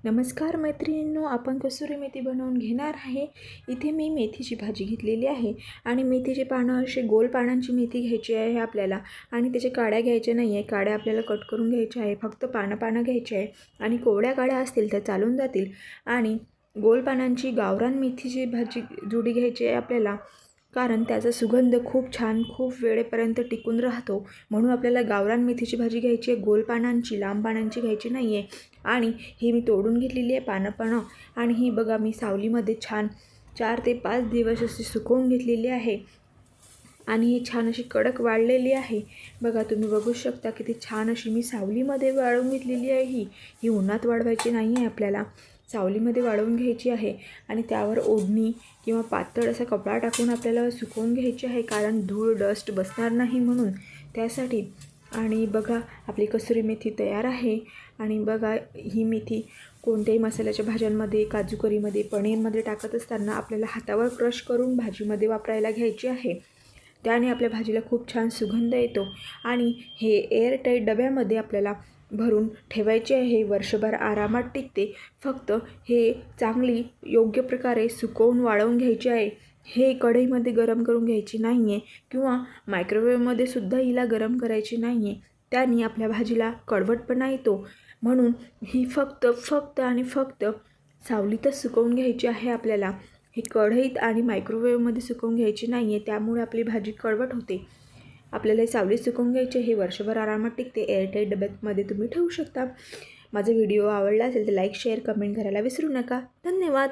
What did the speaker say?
नमस्कार मैत्रिणींनो, आपण कसुरी मेथी बनवून घेणार आहे। इथे मी मेथीची भाजी घेतलेली आहे आणि मेथीचे पानं असे गोल पानांची मेथी घ्यायची आहे आपल्याला आणि त्याचे काड्या घ्यायच्या नाही आहे। काड्या आपल्याला कट करून घ्यायच्या आहे, फक्त पानं घ्यायची आहे आणि कोवळ्या काड्या असतील तर चालून जातील। आणि गोल पानांची गावरान मेथीची भाजी जुडी घ्यायची आहे आपल्याला, कारण त्याचा सुगंध खूप छान खूप वेळेपर्यंत टिकून राहतो, म्हणून आपल्याला गावरान मेथीची भाजी घ्यायची आहे। गोल पानांची लांब पानांची घ्यायची नाही आहे। आणि ही मी तोडून घेतलेली आहे पानं आणि ही बघा मी सावलीमध्ये छान 4 ते 5 दिवस अशी सुकवून घेतलेली आहे आणि ही छान अशी कडक वाळलेली आहे। बघा तुम्ही बघू शकता किती छान अशी मी सावलीमध्ये वाळवून घेतलेली आहे। ही उन्हात वाळवायची नाही आहे, आपल्याला सावलीमध्ये वाळवून घ्यायची आहे आणि त्यावर ओढणी किंवा पातळ असा कपडा टाकून आपल्याला सुकवून घ्यायची आहे, कारण धूळ डस्ट बसणार नाही म्हणून त्यासाठी। आणि बघा आपली कसुरी मेथी तयार आहे। आणि बघा ही मेथी कोणत्याही मसाल्याच्या भाज्यांमध्ये, काजू करीमध्ये, पनीरमध्ये टाकत असताना आपल्याला हातावर क्रश करून भाजीमध्ये वापरायला घ्यायची आहे। त्याने आपल्या भाजीला खूप छान सुगंध येतो आणि हे एअरटाईट डब्यामध्ये आपल्याला भरून ठेवायचे आहे, वर्षभर आरामात टिकते। फक्त हे चांगली योग्य प्रकारे सुकवून वाळवून घ्यायची आहे। हे कढईमध्ये गरम करून घ्यायची नाही आहे किंवा मायक्रोवेव्हमध्ये सुद्धा हिला गरम करायची नाही आहे, त्याने आपल्या भाजीला कडवटपणा येतो। म्हणून ही फक्त आणि फक्त सावलीतच सुकवून घ्यायची आहे आपल्याला। ही कढईत आणि मायक्रोवेव्हमध्ये सुकवून घ्यायची नाही आहे, त्यामुळे आपली भाजी कडवट होते। आपल्याला हे सावलीत सुकवून घ्यायचे, हे वर्षभर आरामात टिकते। एअरटाईट डब्यामध्ये तुम्ही ठेवू शकता। माझा व्हिडिओ आवडला असेल तर लाईक शेअर कमेंट करायला विसरू नका। धन्यवाद।